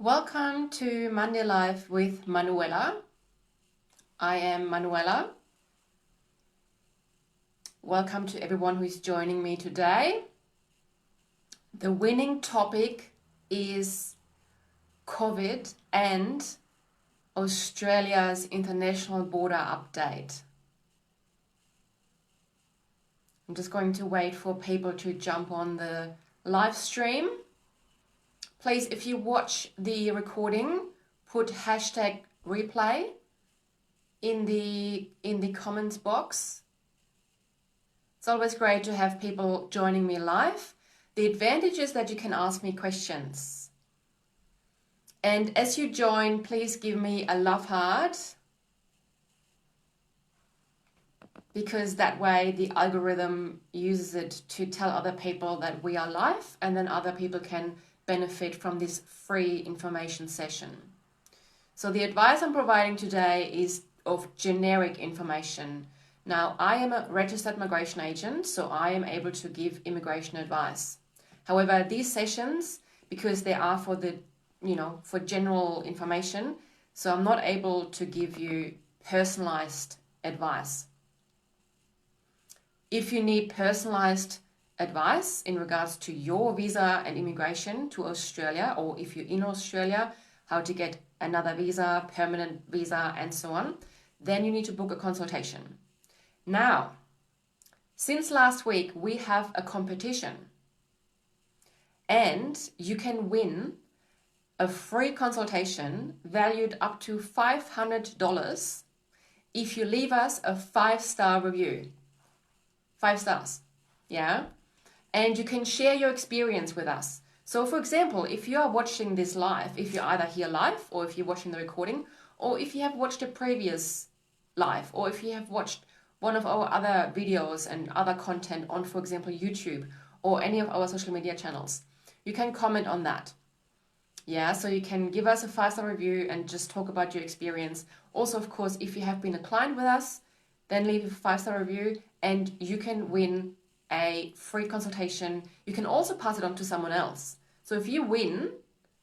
Welcome to Monday Live with Manuela. I am Manuela. Welcome to everyone who is joining me today. The winning topic is COVID and Australia's international border update. I'm just going to wait for people to jump on the live stream. Please, if you watch the recording, put hashtag replay in the comments box. It's always great to have people joining me live. The advantage is that you can ask me questions. And as you join, please give me a love heart, because that way the algorithm uses it to tell other people that we are live, and then other people can benefit from this free information session. So the advice I'm providing today is of generic information. Now, I am a registered migration agent, so I am able to give immigration advice. However, these sessions, because they are for for general information, so I'm not able to give you personalized advice. If you need personalized advice in regards to your visa and immigration to Australia, or if you're in Australia, how to get another visa, permanent visa, and so on, then you need to book a consultation. Now, since last week, we have a competition, and you can win a free consultation valued up to $500 if you leave us a 5-star review. 5 stars, yeah? And you can share your experience with us. So for example, if you are watching this live, if you're either here live, or if you're watching the recording, or if you have watched a previous live, or if you have watched one of our other videos and other content on, for example, YouTube, or any of our social media channels, you can comment on that. Yeah, so you can give us a 5-star review and just talk about your experience. Also, of course, if you have been a client with us, then leave a 5-star review and you can win a free consultation. You can also pass it on to someone else. So if you win,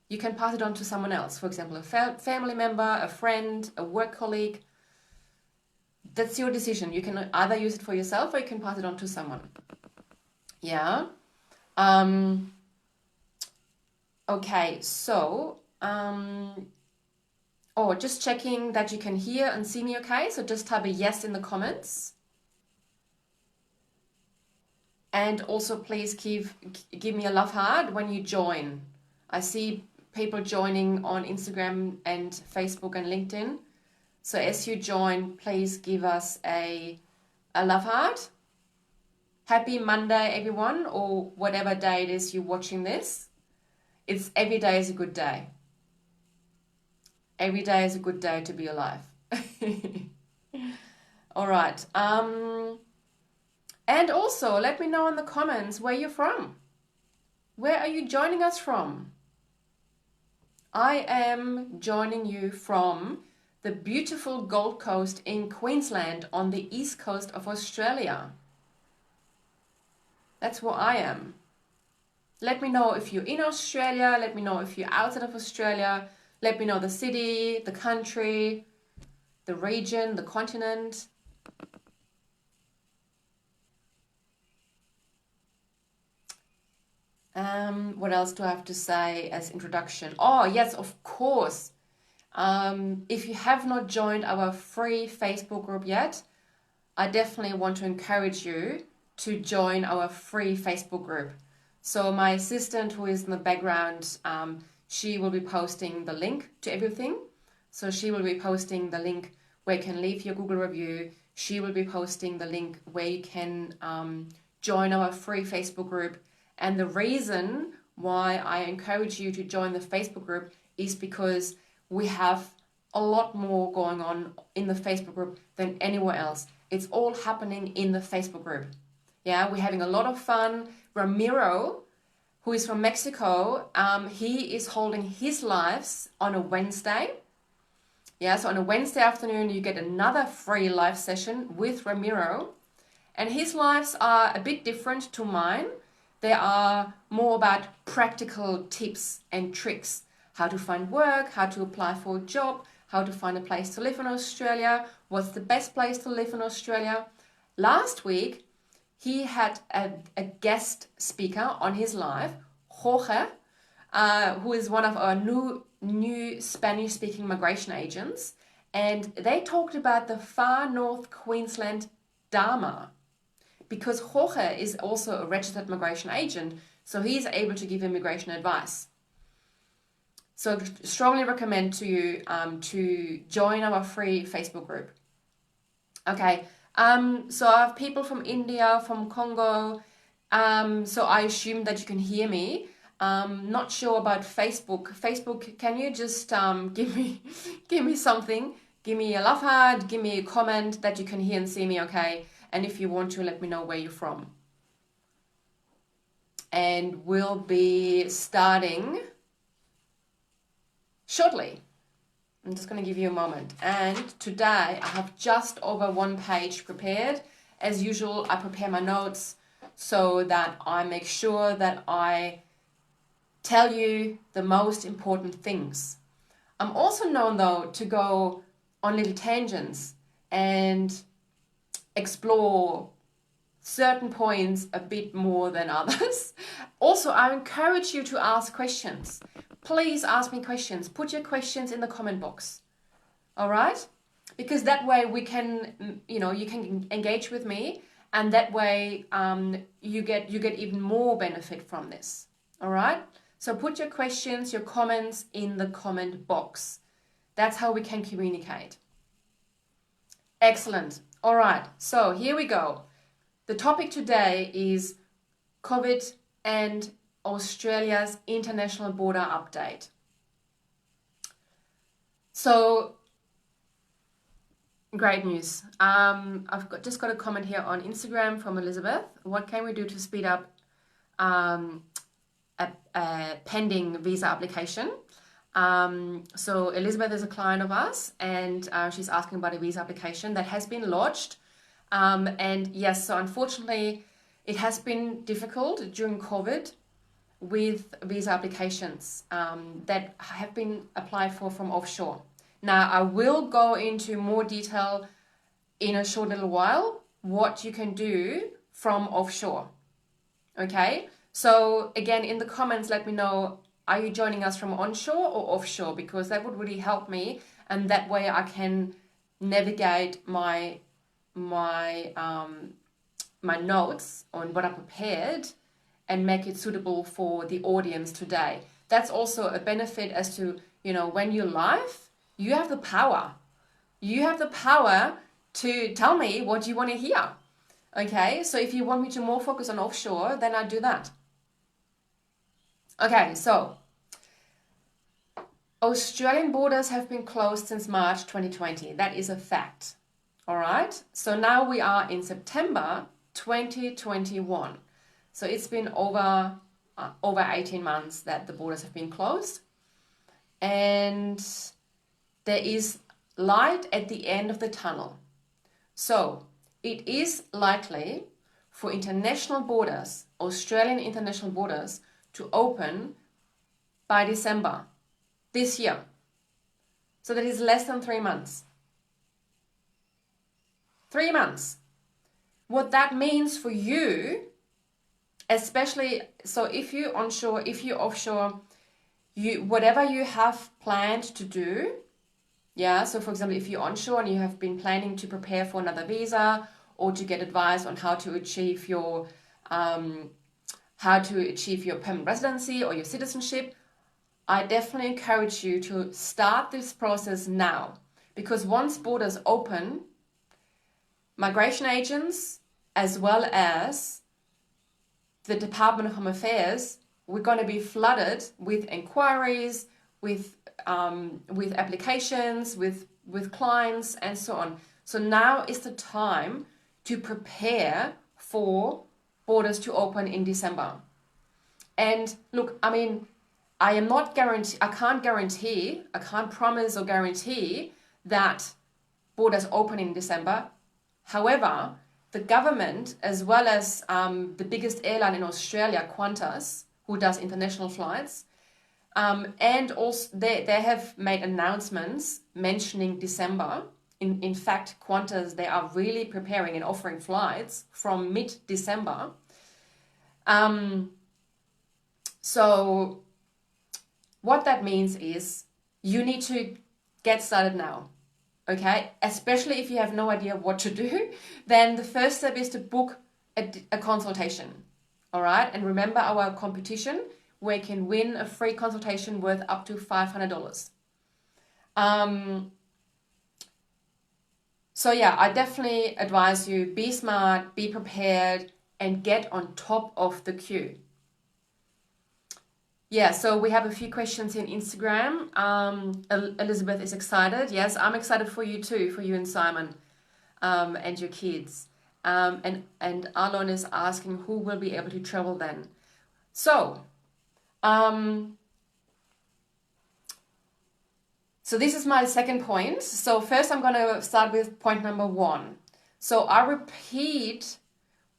you can pass it on to someone else. For example, a family member, a friend, a work colleague. That's your decision. You can either use it for yourself or you can pass it on to someone. Yeah. Okay, so, just checking that you can hear and see me okay. So just type a yes in the comments. And also please give me a love heart when you join. I see people joining on Instagram and Facebook and LinkedIn. So as you join, please give us a love heart. Happy Monday, everyone, or whatever day it is you're watching this. Every day is a good day. Every day is a good day to be alive. All right. And also, let me know in the comments where you're from. Where are you joining us from? I am joining you from the beautiful Gold Coast in Queensland on the east coast of Australia. That's where I am. Let me know if you're in Australia. Let me know if you're outside of Australia. Let me know the city, the country, the region, the continent. What else do I have to say as introduction? Oh, yes, of course. If you have not joined our free Facebook group yet, I definitely want to encourage you to join our free Facebook group. So my assistant, who is in the background, she will be posting the link to everything. So she will be posting the link where you can leave your Google review. She will be posting the link where you can join our free Facebook group. And the reason why I encourage you to join the Facebook group is because we have a lot more going on in the Facebook group than anywhere else. It's all happening in the Facebook group. Yeah, we're having a lot of fun. Ramiro, who is from Mexico, he is holding his lives on a Wednesday. Yeah, so on a Wednesday afternoon, you get another free live session with Ramiro. And his lives are a bit different to mine. They are more about practical tips and tricks, how to find work, how to apply for a job, how to find a place to live in Australia, what's the best place to live in Australia. Last week, he had a guest speaker on his live, Jorge, who is one of our new Spanish-speaking migration agents, and they talked about the far north Queensland Dharma, because Jorge is also a registered migration agent, so he's able to give immigration advice. So strongly recommend to you to join our free Facebook group. Okay, so I have people from India, from Congo, so I assume that you can hear me. Not sure about Facebook. Facebook, can you just give me something? Give me a love heart, give me a comment that you can hear and see me, okay? And if you want to, let me know where you're from. And we'll be starting shortly. I'm just going to give you a moment. And today I have just over one page prepared. As usual, I prepare my notes so that I make sure that I tell you the most important things. I'm also known, though, to go on little tangents and explore certain points a bit more than others. Also, I encourage you to ask questions. Please ask me questions. Put your questions in the comment box. All right? Because that way we can, you can engage with me, and that way you get even more benefit from this. All right? So put your questions, your comments in the comment box. That's how we can communicate. Excellent. All right. So here we go. The topic today is COVID and Australia's international border update. So, great news. I've just got a comment here on Instagram from Elizabeth. What can we do to speed up a pending visa application? So Elizabeth is a client of us, and she's asking about a visa application that has been lodged. And yes, so unfortunately, it has been difficult during COVID with visa applications that have been applied for from offshore. Now, I will go into more detail in a short little while what you can do from offshore. Okay, so again, in the comments, let me know, are you joining us from onshore or offshore? Because that would really help me, and that way I can navigate my notes on what I prepared and make it suitable for the audience today. That's also a benefit as to, when you're live, you have the power. You have the power to tell me what you want to hear. Okay, so if you want me to more focus on offshore, then I do that. Okay, so Australian borders have been closed since March 2020. That is a fact. All right, so now we are in September 2021. So it's been over 18 months that the borders have been closed. And there is light at the end of the tunnel. So it is likely for international borders, Australian international borders, to open by December this year. So that is less than 3 months. 3 months. What that means for you, especially, so if you're onshore, if you're offshore, whatever you have planned to do, yeah, so for example, if you're onshore and you have been planning to prepare for another visa or to get advice on how to achieve your permanent residency or your citizenship, I definitely encourage you to start this process now, because once borders open, migration agents, as well as the Department of Home Affairs, we're going to be flooded with inquiries, with applications, with clients, and so on. So now is the time to prepare for borders to open in December. And look, I can't promise or guarantee that borders open in December. However, the government, as well as the biggest airline in Australia, Qantas, who does international flights, And also they have made announcements mentioning December. In fact, Qantas, they are really preparing and offering flights from mid-December. So what that means is you need to get started now, okay? Especially if you have no idea what to do, then the first step is to book a consultation, all right? And remember our competition where you can win a free consultation worth up to $500. So yeah, I definitely advise you, be smart, be prepared, and get on top of the queue. Yeah, so we have a few questions in Instagram. Elizabeth is excited. Yes, I'm excited for you too, for you and Simon, and your kids. And Alon is asking who will be able to travel then. So, so this is my second point. So first I'm going to start with point number 1. So I repeat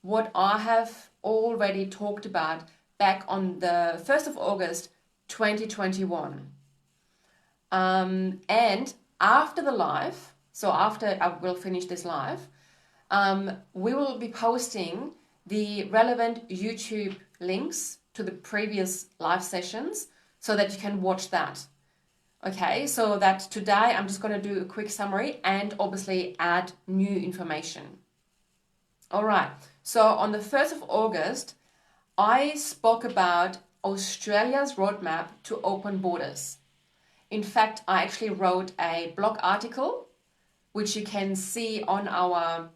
what I have already talked about back on the 1st of August 2021. And after the live, so after I will finish this live, we will be posting the relevant YouTube links to the previous live sessions so that you can watch that. Okay, so that today I'm just going to do a quick summary and obviously add new information. All right, so on the 1st of August, I spoke about Australia's roadmap to open borders. In fact, I actually wrote a blog article, which you can see on our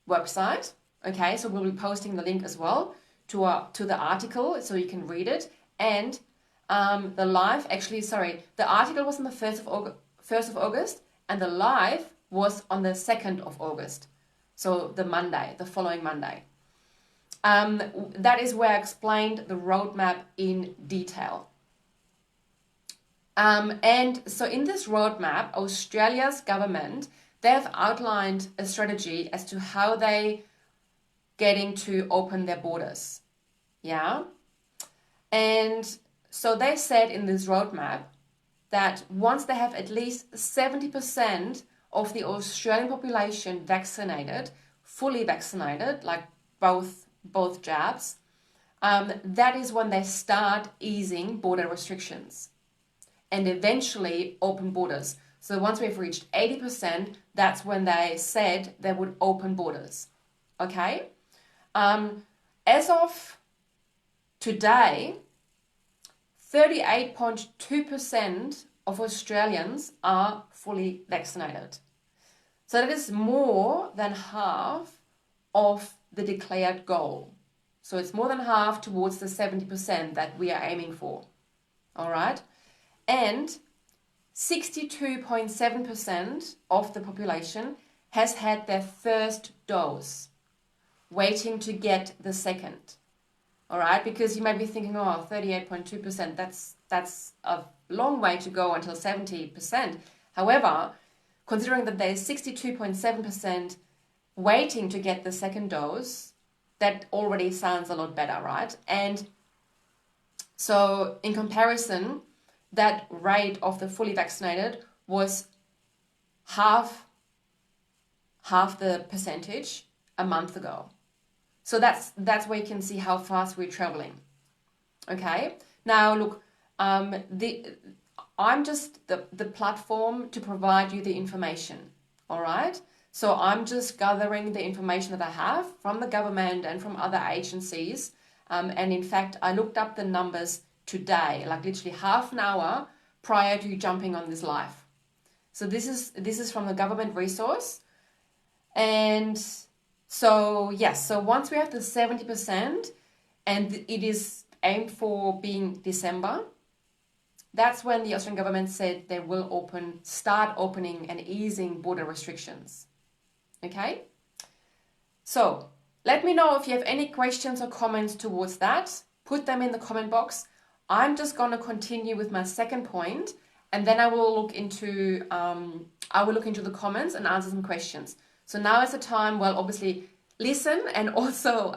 website. Okay, so we'll be posting the link as well to the article so you can read it. And the live, the article was on the 1st of August, and the live was on the 2nd of August. So the following Monday. That is where I explained the roadmap in detail. And so in this roadmap, Australia's government, they have outlined a strategy as to how they getting to open their borders. Yeah. And so they said in this roadmap that once they have at least 70% of the Australian population vaccinated, fully vaccinated, like both jabs, that is when they start easing border restrictions and eventually open borders. So once we've reached 80%, that's when they said they would open borders. Okay? As of today, 38.2% of Australians are fully vaccinated. So that is more than half of the declared goal. So it's more than half towards the 70% that we are aiming for. All right? And 62.7% of the population has had their first dose, waiting to get the second. All right, because you might be thinking, 38.2%, that's a long way to go until 70%. However, considering that there is 62.7% waiting to get the second dose, that already sounds a lot better, right? And so in comparison, that rate of the fully vaccinated was half the percentage a month ago. So that's where you can see how fast we're traveling. Okay. Now look, I'm just the platform to provide you the information. All right. So I'm just gathering the information that I have from the government and from other agencies. And in fact, I looked up the numbers today, like literally half an hour prior to jumping on this live. So this is from the government resource. And so, yes, so once we have the 70% and it is aimed for being December, that's when the Australian government said they will start opening and easing border restrictions. Okay? So, let me know if you have any questions or comments towards that. Put them in the comment box. I'm just going to continue with my second point, and then I will look into the comments and answer some questions. So now is the time, well, obviously listen and also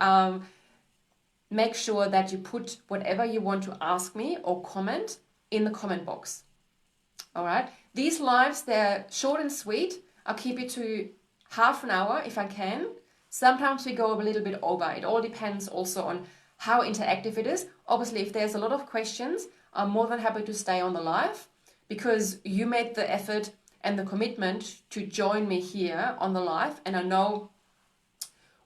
make sure that you put whatever you want to ask me or comment in the comment box. All right. These lives, they're short and sweet. I'll keep it to half an hour if I can. Sometimes we go a little bit over. It all depends also on how interactive it is. Obviously, if there's a lot of questions, I'm more than happy to stay on the live because you made the effort and the commitment to join me here on the live. And I know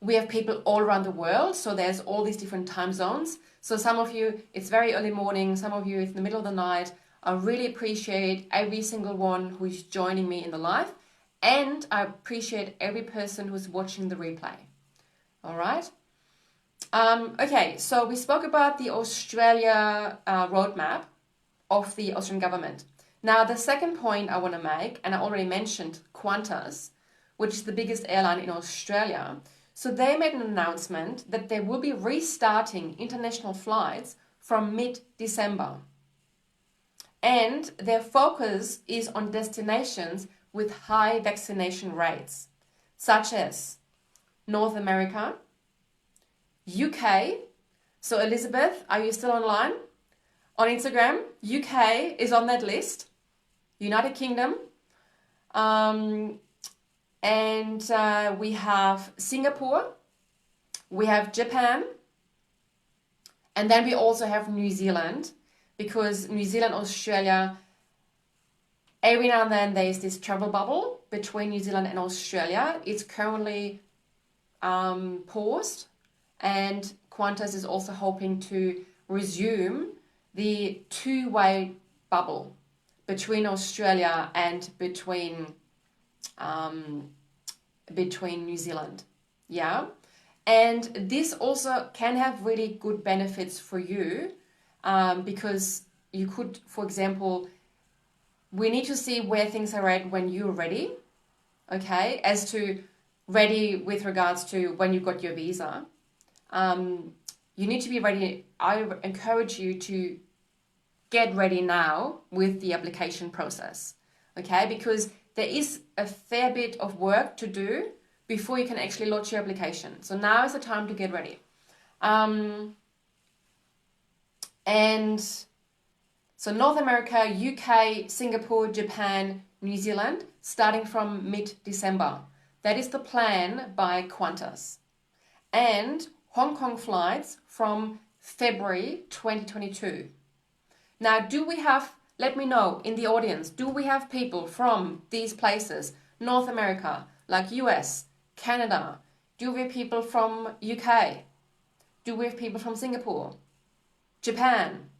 we have people all around the world, so there's all these different time zones. So some of you, it's very early morning, some of you, it's in the middle of the night. I really appreciate every single one who is joining me in the live, and I appreciate every person who's watching the replay. All right. Okay, so we spoke about the Australia roadmap of the Australian government. Now, the second point I want to make, and I already mentioned Qantas, which is the biggest airline in Australia. So they made an announcement that they will be restarting international flights from mid-December. And their focus is on destinations with high vaccination rates, such as North America, UK. So Elizabeth, are you still online? On Instagram, UK is on that list. United Kingdom. And we have Singapore. We have Japan. And then we also have New Zealand, because New Zealand, Australia, every now and then there's this travel bubble between New Zealand and Australia. It's currently paused, and Qantas is also hoping to resume the two-way bubble between Australia and between New Zealand. Yeah. And this also can have really good benefits for you, because you could, for example, we need to see where things are at when you're ready, okay, as to ready with regards to when you got your visa. You need to be ready. I encourage you to get ready now with the application process, okay, because there is a fair bit of work to do before you can actually lodge your application. So now is the time to get ready. And so North America, UK, Singapore, Japan, New Zealand, starting from mid-December. That is the plan by Qantas. And Hong Kong flights from February 2022. Now, let me know in the audience, do we have people from these places, North America, like US, Canada? Do we have people from UK? Do we have people from Singapore, Japan,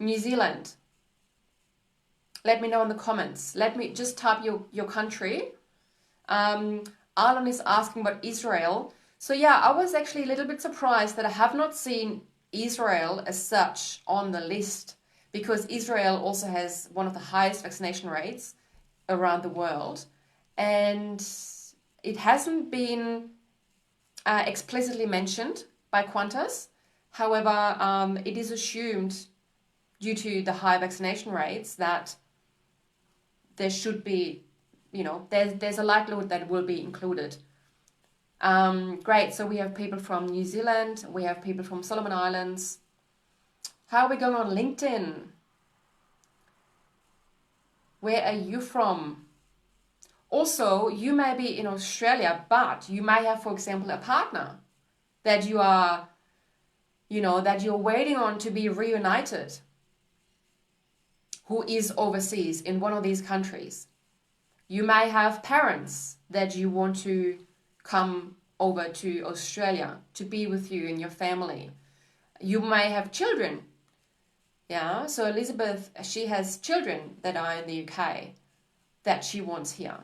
New Zealand? Let me know in the comments. Let me just type your country. Alan is asking about Israel. So yeah, I was actually a little bit surprised that I have not seen Israel as such on the list, because Israel also has one of the highest vaccination rates around the world, and it hasn't been explicitly mentioned by Qantas. However, it is assumed, due to the high vaccination rates, that there should be, there's a likelihood that it will be included. Great, so we have people from New Zealand, we have people from Solomon Islands. How are we going on LinkedIn? Where are you from? Also, you may be in Australia, but you may have, for example, a partner that you are, that you're waiting on to be reunited, who is overseas in one of these countries. You may have parents that you want to come over to Australia to be with you and your family. You may have children. Yeah, so Elizabeth, she has children that are in the UK that she wants here.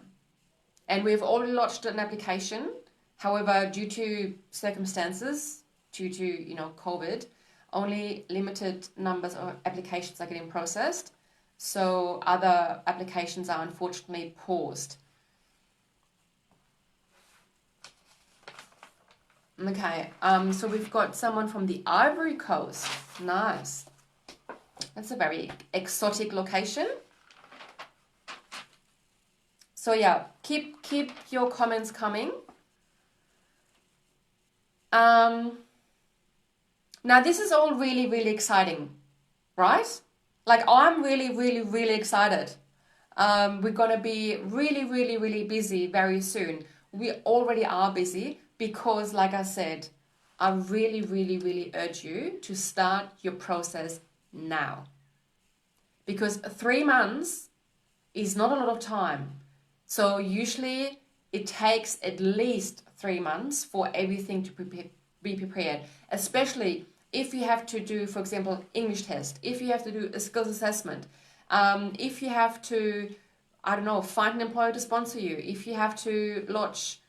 And we've already lodged an application. However, due to circumstances, due to, COVID, only limited numbers of applications are getting processed. So other applications are unfortunately paused. Okay, so we've got someone from the Ivory Coast. Nice. That's a very exotic location. So yeah, keep your comments coming. Now this is all really, really exciting, right? Like, I'm really, really, really excited. We're gonna be really, really, really busy very soon. We already are busy because, like I said, I really, really, really urge you to start your process now. Because 3 months is not a lot of time. So usually it takes at least 3 months for everything to be prepared, especially if you have to do, for example, English test, if you have to do a skills assessment, if you have to, I don't know, find an employer to sponsor you, if you have to lodge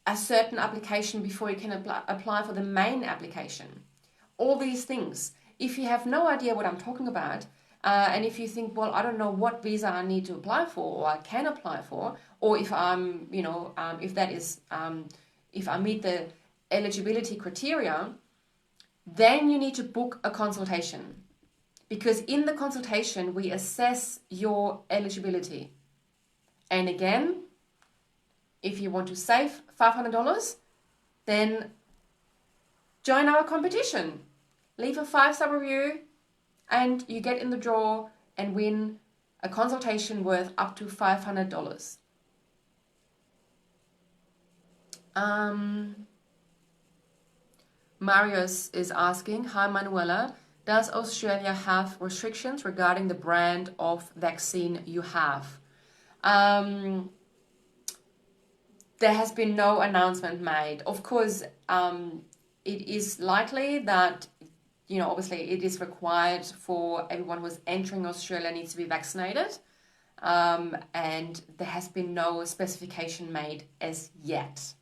a certain application before you can apply for the main application. All these things. If you have no idea what I'm talking about, and if you think, well, I don't know what visa I need to apply for or I can apply for, or if I'm, if I meet the eligibility criteria, then you need to book a consultation. Because in the consultation, we assess your eligibility. And again, if you want to save $500, then join our competition. Leave a 5-star review and you get in the draw and win a consultation worth up to $500. Marius is asking, hi Manuela, does Australia have restrictions regarding the brand of vaccine you have? There has been no announcement made. Of course, it is likely that, obviously it is required for everyone who is entering Australia needs to be vaccinated. And there has been no specification made as yet.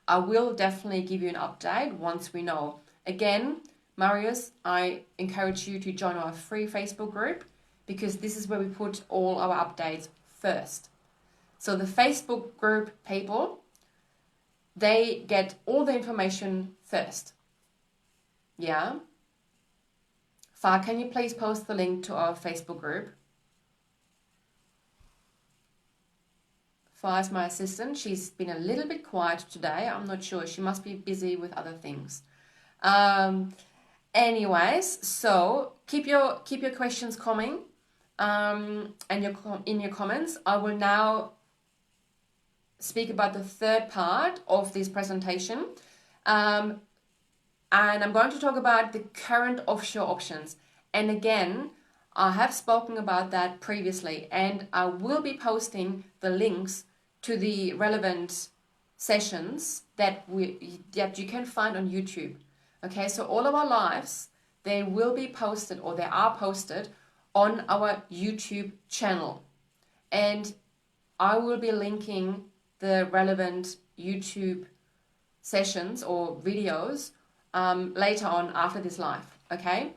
I will definitely give you an update once we know. Again, Marius, I encourage you to join our free Facebook group because this is where we put all our updates first. So the Facebook group people, they get all the information first. Yeah? Far, can you please post the link to our Facebook group? Far is my assistant. She's been a little bit quiet today. I'm not sure. She must be busy with other things. Anyways, so keep your questions coming and in your comments. I will now speak about the third part of this presentation. And I'm going to talk about the current offshore options. And again, I have spoken about that previously, and I will be posting the links to the relevant sessions that you can find on YouTube. Okay, so all of our lives, they will be posted, or they are posted on our YouTube channel. And I will be linking the relevant YouTube sessions or videos later on after this live. Okay,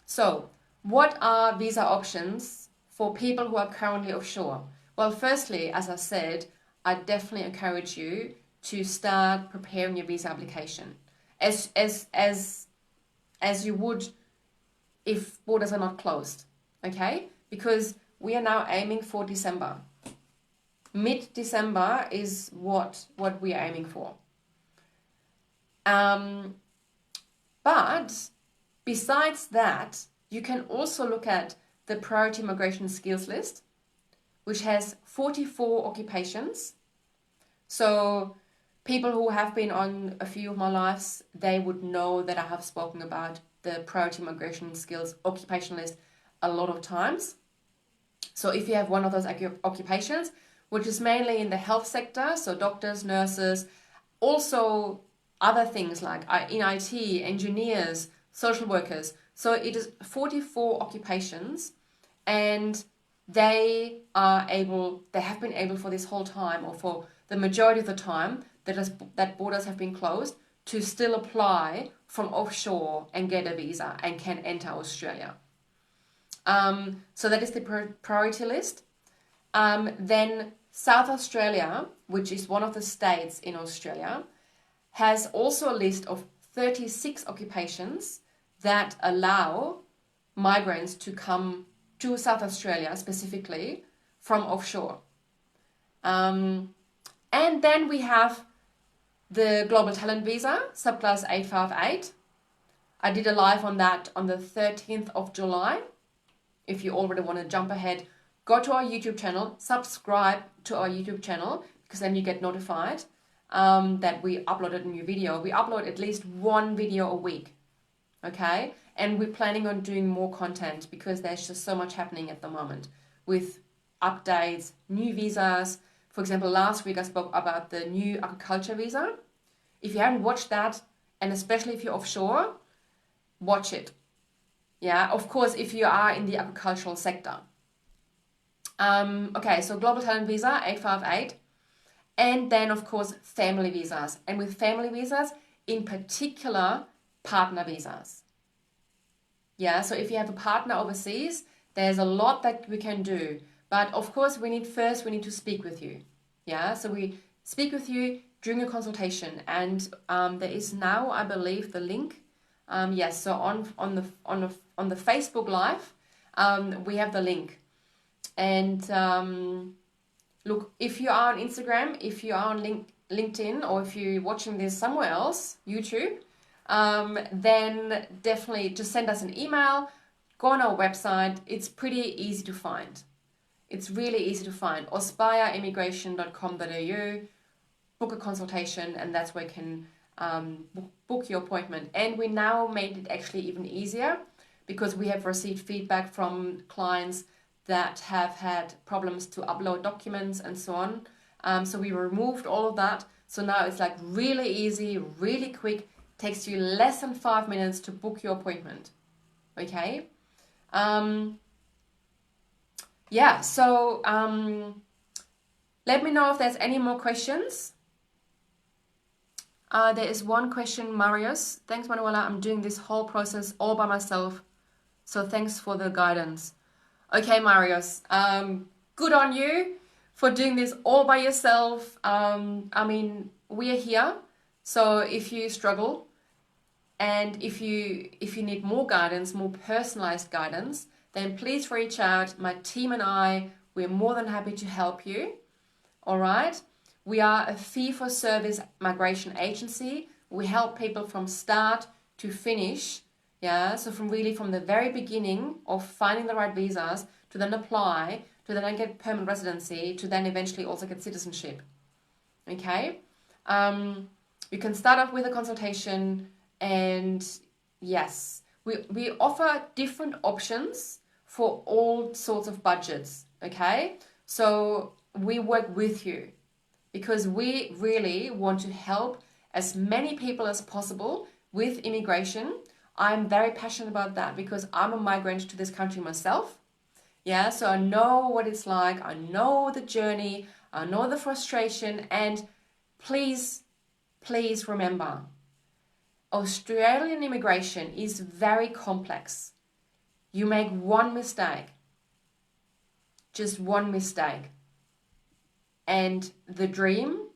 so what are visa options for people who are currently offshore? Well, firstly, as I said, I definitely encourage you to start preparing your visa application as you would if borders are not closed. Okay, because we are now aiming for December. Mid-December is what we are aiming for. But besides that, you can also look at the Priority Migration Skills List, which has 44 occupations. So people who have been on a few of my lives, they would know that I have spoken about the Priority Migration Skills occupation list a lot of times. So if you have one of those occupations, which is mainly in the health sector, so doctors, nurses, also other things like in IT, engineers, social workers. So it is 44 occupations, and they have been able for this whole time, or for the majority of the time that borders have been closed, to still apply from offshore and get a visa and can enter Australia. So that is the priority list. Then South Australia, which is one of the states in Australia, has also a list of 36 occupations that allow migrants to come to South Australia specifically from offshore. And then we have the Global Talent Visa, subclass 858. I did a live on that on the 13th of July. if you already want to jump ahead, go to our YouTube channel, subscribe to our YouTube channel, because then you get notified that we uploaded a new video. We upload at least one video a week, okay? And we're planning on doing more content because there's just so much happening at the moment with updates, new visas. For example, last week I spoke about the new agriculture visa. If you haven't watched that, and especially if you're offshore, watch it. Yeah, of course, if you are in the agricultural sector. Okay, so Global Talent Visa, 858. And then, of course, family visas. And with family visas, in particular, partner visas. Yeah, so if you have a partner overseas, there's a lot that we can do. But of course, we need to speak with you. Yeah, so we speak with you during a consultation. And there is now, I believe, the link. Yes, so on the Facebook Live, we have the link. And look, if you are on Instagram, if you are on LinkedIn, or if you're watching this somewhere else, YouTube, then definitely just send us an email, go on our website. It's pretty easy to find. It's really easy to find. aspireimmigration.com.au, book a consultation, and that's where you can book your appointment. And we now made it actually even easier because we have received feedback from clients that have had problems to upload documents and so on. So we removed all of that. So now it's like really easy, really quick, takes you less than 5 minutes to book your appointment. Okay? Yeah, so let me know if there's any more questions. There is one question, Marius. Thanks, Manuela. I'm doing this whole process all by myself. So thanks for the guidance. Okay, Marius. Good on you for doing this all by yourself. I mean, we are here. So if you struggle and if you need more guidance, more personalized guidance, then please reach out. My team and I, we're more than happy to help you. All right. We are a fee-for-service migration agency. We help people from start to finish. Yeah, so from the very beginning of finding the right visas to then apply, to then get permanent residency, to then eventually also get citizenship. Okay. You can start off with a consultation, and yes, we offer different options for all sorts of budgets. Okay, so we work with you, because we really want to help as many people as possible with immigration. I'm very passionate about that because I'm a migrant to this country myself. Yeah, so I know what it's like. I know the journey. I know the frustration. And please remember, Australian immigration is very complex. You make one mistake, just one mistake, and the dream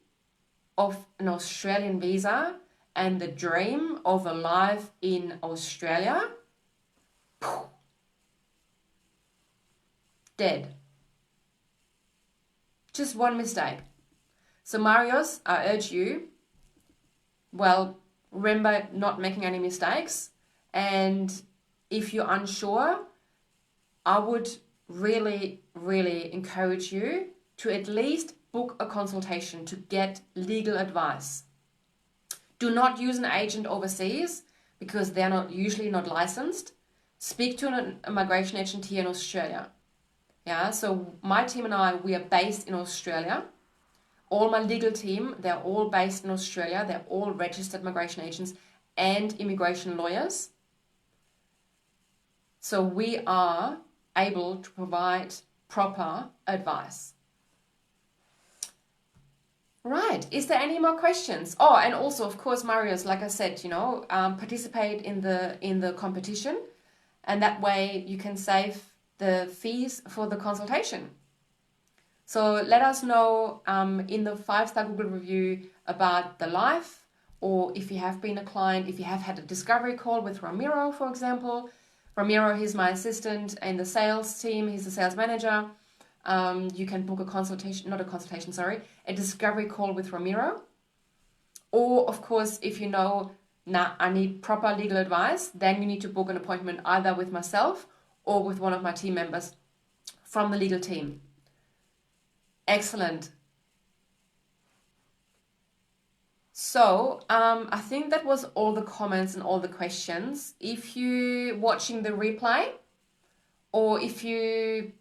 of an Australian visa and the dream of a life in Australia, dead. Just one mistake. So Marius, I urge you, well, remember not making any mistakes. And if you're unsure, I would really, really encourage you to at least book a consultation to get legal advice. Do not use an agent overseas because they're usually not licensed. Speak to an immigration agent here in Australia. Yeah, so my team and I, we are based in Australia. All my legal team, they're all based in Australia. They're all registered migration agents and immigration lawyers. So we are able to provide proper advice. Right. Is there any more questions? Oh, and also, of course, Marius, like I said, participate in the competition, and that way you can save the fees for the consultation. So let us know in the 5-star Google review about the life, or if you have been a client, if you have had a discovery call with Ramiro, for example. Ramiro, he's my assistant in the sales team. He's the sales manager. You can book a discovery call with Ramiro. Or, of course, if you know, I need proper legal advice, then you need to book an appointment either with myself or with one of my team members from the legal team. Excellent. So I think that was all the comments and all the questions. If you're watching the replay, or if you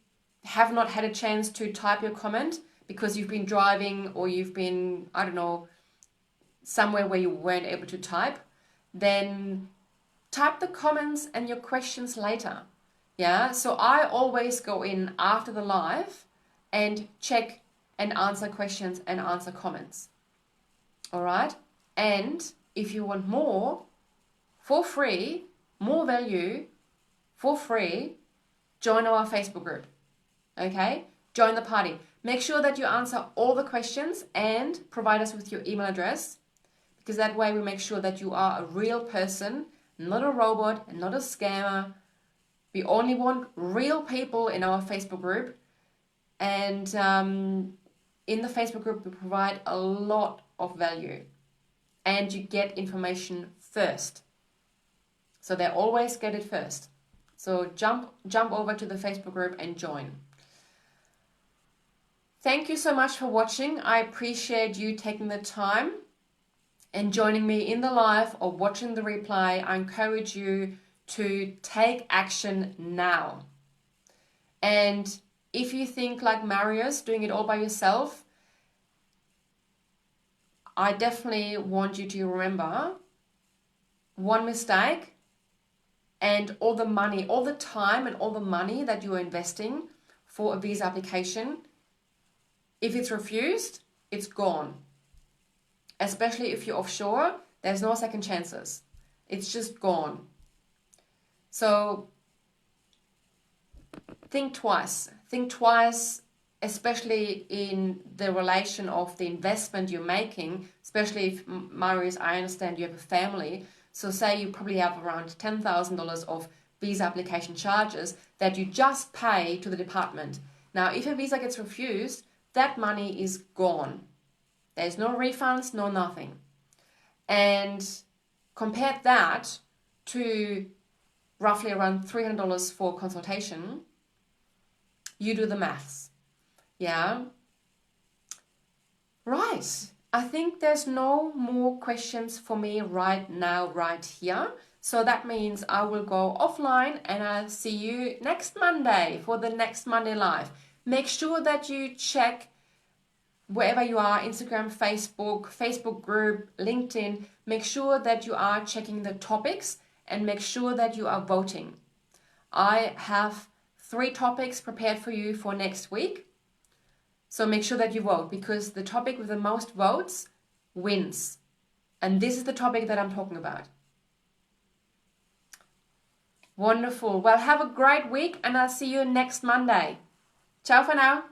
have not had a chance to type your comment because you've been driving or you've been, I don't know, somewhere where you weren't able to type, then type the comments and your questions later. Yeah, so I always go in after the live and check and answer questions and answer comments. All right. And if you want more for free, more value for free, join our Facebook group. Okay. Join the party. Make sure that you answer all the questions and provide us with your email address, because that way we make sure that you are a real person, not a robot and not a scammer. We only want real people in our Facebook group. And in the Facebook group, we provide a lot of value. And you get information first. So they always get it first. So jump over to the Facebook group and join. Thank you so much for watching. I appreciate you taking the time and joining me in the live or watching the replay. I encourage you to take action now. And if you think like Marius, doing it all by yourself, I definitely want you to remember one mistake and all the money, all the time and all the money that you are investing for a visa application. If it's refused, it's gone. Especially if you're offshore, there's no second chances. It's just gone. So think twice. Think twice, especially in the relation of the investment you're making, especially if, Marius, I understand you have a family. So say you probably have around $10,000 of visa application charges that you just pay to the department. Now, if a visa gets refused, that money is gone. There's no refunds, no nothing. And compare that to roughly around $300 for consultation. You do the maths. Yeah. Right. I think there's no more questions for me right now, right here. So that means I will go offline and I'll see you next Monday for the next Monday Live. Make sure that you check wherever you are, Instagram, Facebook group, LinkedIn. Make sure that you are checking the topics and make sure that you are voting. I have 3 topics prepared for you for next week. So make sure that you vote, because the topic with the most votes wins. And this is the topic that I'm talking about. Wonderful. Well, have a great week and I'll see you next Monday. Ciao for now.